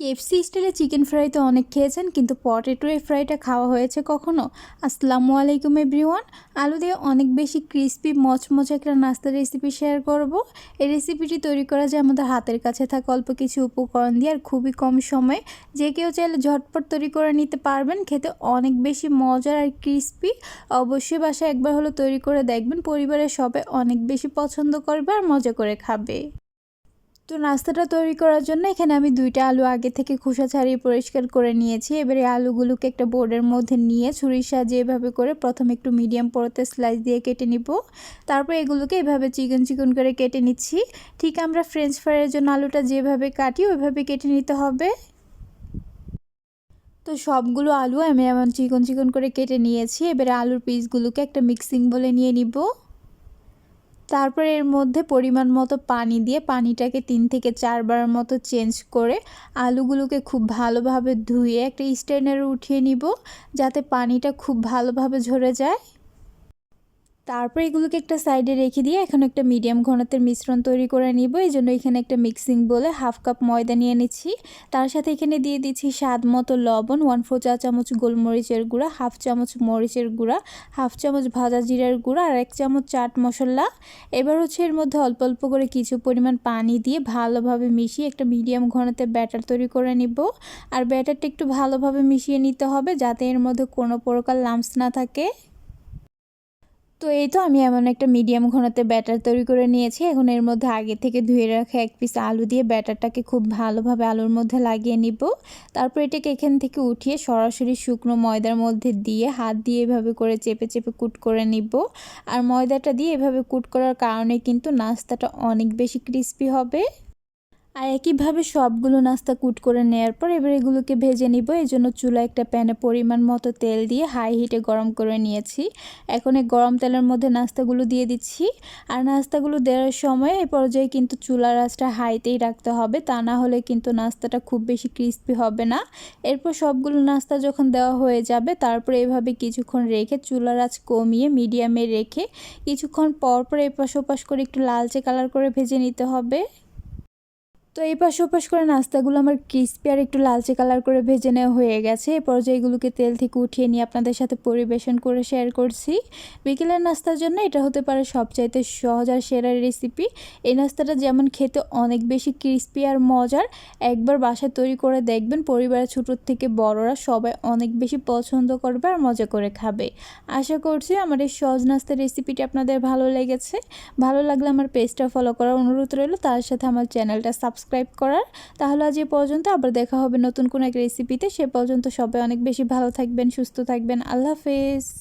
KFC স্টাইলে chicken fry তো অনেক খেয়েছেন, কিন্তু পটেটো ফ্রাইটা খাওয়া হয়েছে কখনো? আসসালামু আলাইকুম এভরিওয়ান। আলু দিয়ে অনেক বেশি ক্রিস্পি মচমচে একটা নাস্তার রেসিপি শেয়ার করব। এই রেসিপিটি তৈরি করা যায় আমাদের হাতের কাছে থাকা অল্প কিছু উপকরণ দিয়ে আর খুবই কম সময়ে। যে কেউ চাইলে ঝটপট তৈরি করে নিতে পারবেন। খেতে অনেক বেশি মজার আর ক্রিস্পি। অবশ্যই বাসায় একবার হলো তৈরি করে দেখবেন, পরিবারের সবাই অনেক বেশি পছন্দ করবে আর মজা করে খাবে। তো নাস্তাটা তৈরি করার জন্য এখানে আমি 2টা আলু আগে থেকে খোসা ছাড়িয়ে পরিষ্কার করে নিয়েছি। এবারে আলুগুলোকে একটা বোর্ডের মধ্যে নিয়ে ছুরির সাহায্যে এভাবে করে প্রথমে একটু মিডিয়াম পরতে স্লাইস দিয়ে কেটে নিব। তারপর এগুলোকে এভাবে চিকন চিকন করে কেটে নিচ্ছি। ঠিক আমরা ফ্রেঞ্চ ফ্রাইয়ের জন্য আলুটা যেভাবে কাটি ওইভাবে কেটে নিতে হবে। তো সবগুলো আলু আমি এমন চিকন চিকন করে কেটে নিয়েছি। এবারে আলুর পিসগুলোকে একটা মিক্সিং বলে নিয়ে নিব। তারপর এর মধ্যে পরিমাণ মতো পানি দিয়ে পানিটাকে 3 থেকে 4 বারের মতো চেঞ্জ করে আলুগুলোকে খুব ভালোভাবে ধুয়ে একটা স্ট্রেনারে উঠিয়ে নিব, যাতে পানিটা খুব ভালোভাবে ঝরে যায়। তারপর এগুলোকে একটা সাইডে রেখে দিয়ে এখন একটা মিডিয়াম ঘনত্বের মিশ্রণ তৈরি করে নিব। এই জন্য এখানে একটা মিক্সিং বলে 1/2 কাপ ময়দা নিয়ে নিচ্ছি। তার সাথে এখানে দিয়ে দিচ্ছি স্বাদ মতো লবণ, 1/4 চা চামচ গোলমরিচের গুঁড়া, 1/2 চামচ মরিচের গুঁড়া, 1/2 চামচ ভাজা জিরার গুঁড়া আর 1 চামচ চাট মশলা। এবার এর মধ্যে অল্প অল্প করে কিছু পরিমাণ পানি দিয়ে ভালোভাবে মিশিয়ে একটা মিডিয়াম ঘনত্বের ব্যাটার তৈরি করে নিব। আর ব্যাটারটা একটু ভালোভাবে মিশিয়ে নিতে হবে, যাতে এর মধ্যে কোনো প্রকার লাম্পস না থাকে। তো এই তো আমি এমন একটা মিডিয়াম ঘনত্বের ব্যাটার তৈরি করে নিয়েছি। এখন এর মধ্যে আগে থেকে ধুয়ে রাখা 1 পিস আলু দিয়ে ব্যাটারটাকে খুব ভালোভাবে আলুর মধ্যে লাগিয়ে নিব। তারপর এটাকে এখান থেকে উঠিয়ে সরাসরি শুকনো ময়দার মধ্যে দিয়ে হাত দিয়ে এভাবে করে চেপে চেপে কুট করে নিব। আর ময়দাটা দিয়ে এভাবে কুট করার কারণে কিন্তু নাস্তাটা অনেক বেশি ক্রিস্পি হবে। আর একইভাবে সবগুলো নাস্তা কুট করে নেওয়ার পর এবার এগুলোকে ভেজে নিব। এই জন্য চুলায় একটা প্যানে পরিমাণ মতো তেল দিয়ে হাই হিটে গরম করে নিয়েছি। এখন এই গরম তেলের মধ্যে নাস্তাগুলো দিয়ে দিচ্ছি। আর নাস্তাগুলো দেওয়ার সময় এই পর্যায়ে কিন্তু চুলার আঁচটা হাইতেই রাখতে হবে, তা না হলে কিন্তু নাস্তাটা খুব বেশি ক্রিস্পি হবে না। এরপর সবগুলো নাস্তা যখন দেওয়া হয়ে যাবে, তারপরে এভাবে কিছুক্ষণ রেখে চুলার আঁচ কমিয়ে মিডিয়ামে রেখে কিছুক্ষণ পর এপাশ ওপাশ করে একটু লালচে কালার করে ভেজে নিতে হবে। তো এই পাশ ওপাশ করে নাস্তাগুলো আমার ক্রিস্পি আর একটু লালচে কালার করে ভেজে নেওয়া হয়ে গেছে। এই পর্যায়ে এগুলোকে তেল থেকে উঠিয়ে নিয়ে আপনাদের সাথে পরিবেশন করে শেয়ার করছি। বিকেলের নাস্তার জন্য এটা হতে পারে সবচাইতে সহজ আর সেরা রেসিপি। এই নাস্তাটা যেমন খেতে অনেক বেশি ক্রিস্পি আর মজার, একবার বাসায় তৈরি করে দেখবেন, পরিবারের ছোটোর থেকে বড়রা সবাই অনেক বেশি পছন্দ করবে আর মজা করে খাবে। আশা করছি আমার এই সহজ নাস্তার রেসিপিটি আপনাদের ভালো লেগেছে। ভালো লাগলে আমার পেজটা ফলো করার অনুরোধ রইল, তার সাথে আমার চ্যানেলটা সাবস্ক্রাইব করার। তাহলে আজ এ পর্যন্ত, আবার দেখা হবে নতুন কোনো এক রেসিপিতে। সে পর্যন্ত সবাই অনেক বেশি ভালো থাকবেন, সুস্থ থাকবেন। আল্লাহ হাফেজ।